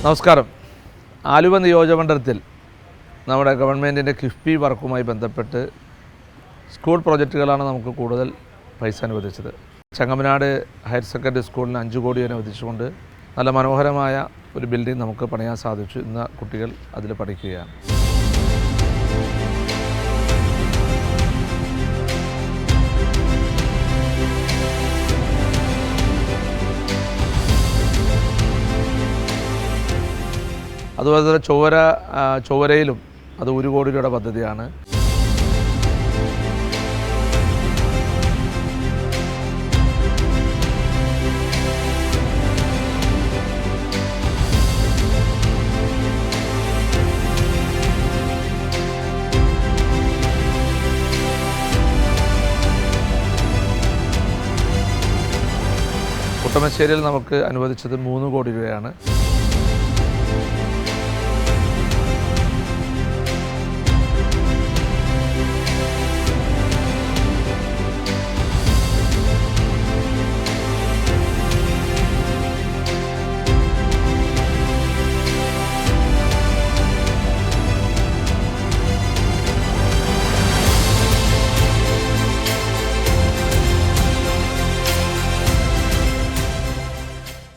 നമസ്കാരം. ആലുവ നിയോജകമണ്ഡലത്തിൽ നമ്മുടെ ഗവൺമെൻറ്റിൻ്റെ കിഫ്ബി വർക്കുമായി ബന്ധപ്പെട്ട് സ്കൂൾ പ്രോജക്റ്റുകളാണ് നമുക്ക് കൂടുതൽ പൈസ അനുവദിച്ചത്. ചങ്ങമനാട് ഹയർ സെക്കൻഡറി സ്കൂളിന് 5 കോടി അനുവദിച്ചുകൊണ്ട് നല്ല മനോഹരമായ ഒരു ബിൽഡിംഗ് നമുക്ക് പണിയാൻ സാധിച്ചു. ഇന്ന് കുട്ടികൾ അതിൽ പഠിക്കുകയാണ്. അതുപോലെ തന്നെ ചൊവ്വരയിലും അത് 1 കോടി രൂപയുടെ പദ്ധതിയാണ്. കുട്ടമശ്ശേരിയിൽ നമുക്ക് അനുവദിച്ചത് 3 കോടി രൂപയാണ്.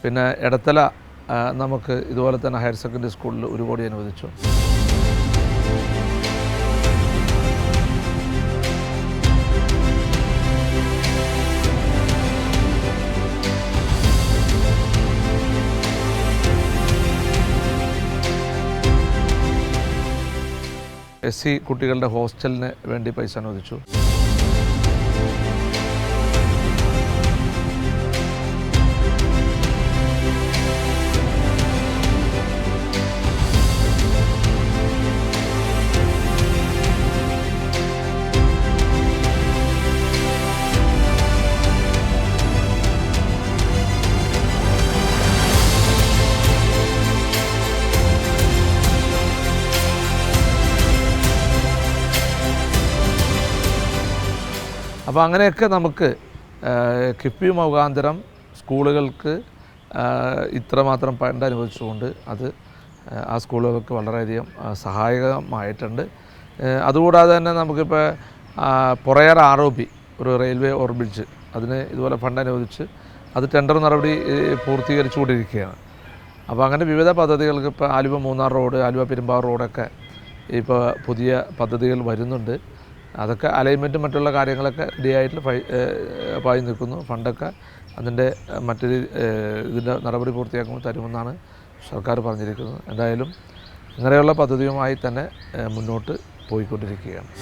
പിന്നെ എടത്തല നമുക്ക് ഇതുപോലെ തന്നെ ഹയർ സെക്കൻഡറി സ്കൂളിൽ 1 കോടി അനുവദിച്ചു. SC കുട്ടികളുടെ ഹോസ്റ്റലിന് വേണ്ടി പൈസ അനുവദിച്ചു. അപ്പോൾ അങ്ങനെയൊക്കെ നമുക്ക് കിഫ്ബി മുഖാന്തരം സ്കൂളുകൾക്ക് ഇത്രമാത്രം ഫണ്ട് അനുവദിച്ചുകൊണ്ട് അത് ആ സ്കൂളുകൾക്ക് വളരെയധികം സഹായകമായിട്ടുണ്ട്. അതുകൂടാതെ തന്നെ നമുക്കിപ്പോൾ പൊറയാർ ROB ഒരു റെയിൽവേ ഓവർബ്രിഡ്ജ് അതിന് ഇതുപോലെ ഫണ്ട് അനുവദിച്ച് അത് ടെൻഡർ നടപടി പൂർത്തീകരിച്ചുകൊണ്ടിരിക്കുകയാണ്. അപ്പോൾ അങ്ങനെ വിവിധ പദ്ധതികൾക്ക് ഇപ്പോൾ ആലുവ മൂന്നാർ റോഡ്, ആലുവ പെരുമ്പാവൂർ റോഡൊക്കെ ഇപ്പോൾ പുതിയ പദ്ധതികൾ വരുന്നുണ്ട്. അതൊക്കെ അലൈൻമെൻറ്റും മറ്റുള്ള കാര്യങ്ങളൊക്കെ റെഡിയായിട്ട് പായി നിൽക്കുന്നു. ഫണ്ടൊക്കെ അതിൻ്റെ ഇതിൻ്റെ നടപടി പൂർത്തിയാക്കുമ്പോൾ തരുമെന്നാണ് സർക്കാർ പറഞ്ഞിരിക്കുന്നത്. എന്തായാലും ഇങ്ങനെയുള്ള പദ്ധതിയുമായി തന്നെ മുന്നോട്ട് പോയിക്കൊണ്ടിരിക്കുകയാണ്.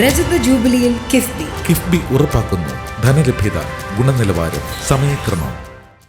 രജത ജൂബിലിയിൽ കിഫ്ബി ഉറപ്പാക്കുന്നു ധനലഭ്യത, ഗുണനിലവാരം, സമയക്രമം.